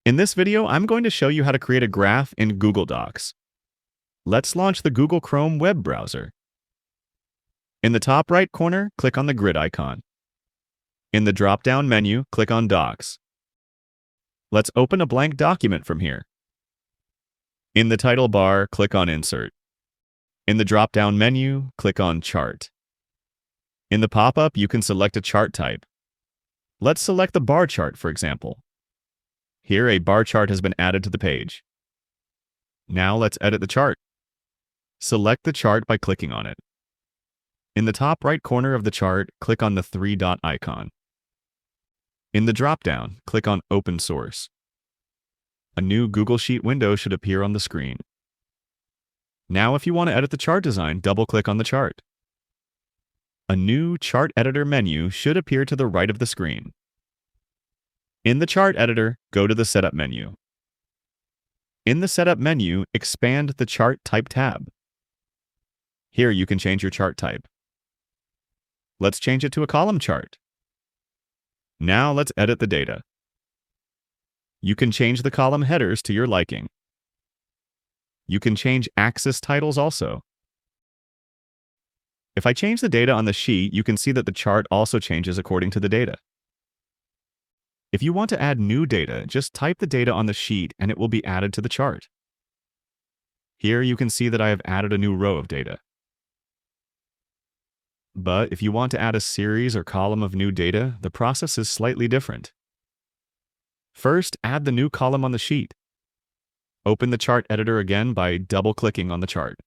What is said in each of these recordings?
In this video, I'm going to show you how to create a graph in Google Docs. Let's launch the Google Chrome web browser. In the top right corner, click on the grid icon. In the drop-down menu, click on Docs. Let's open a blank document from here. In the title bar, click on Insert. In the drop-down menu, click on Chart. In the pop-up, you can select a chart type. Let's select the bar chart, for example. Here, a bar chart has been added to the page. Now let's edit the chart. Select the chart by clicking on it. In the top right corner of the chart, click on the three-dot icon. In the drop-down, click on Open Source. A new Google Sheet window should appear on the screen. Now, if you want to edit the chart design, double-click on the chart. A new Chart Editor menu should appear to the right of the screen. In the Chart Editor, go to the Setup menu. In the Setup menu, expand the Chart Type tab. Here you can change your chart type. Let's change it to a column chart. Now let's edit the data. You can change the column headers to your liking. You can change axis titles also. If I change the data on the sheet, you can see that the chart also changes according to the data. If you want to add new data, just type the data on the sheet and it will be added to the chart. Here you can see that I have added a new row of data. But if you want to add a series or column of new data, the process is slightly different. First, add the new column on the sheet. Open the Chart Editor again by double-clicking on the chart.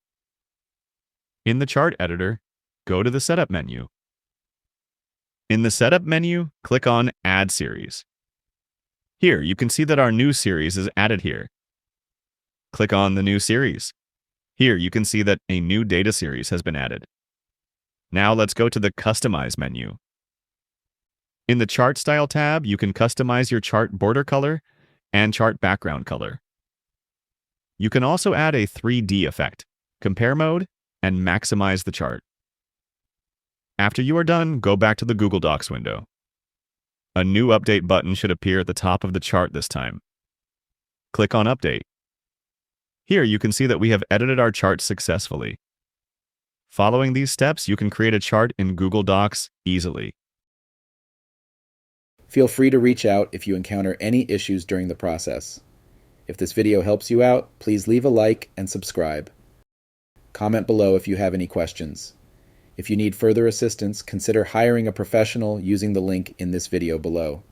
In the Chart Editor, go to the Setup menu. In the Setup menu, click on Add Series. Here, you can see that our new series is added here. Click on the new series. Here, you can see that a new data series has been added. Now let's go to the Customize menu. In the Chart Style tab, you can customize your chart border color and chart background color. You can also add a 3D effect, compare mode, and maximize the chart. After you are done, go back to the Google Docs window. A new Update button should appear at the top of the chart this time. Click on Update. Here you can see that we have edited our chart successfully. Following these steps, you can create a chart in Google Docs easily. Feel free to reach out if you encounter any issues during the process. If this video helps you out, please leave a like and subscribe. Comment below if you have any questions. If you need further assistance, consider hiring a professional using the link in this video below.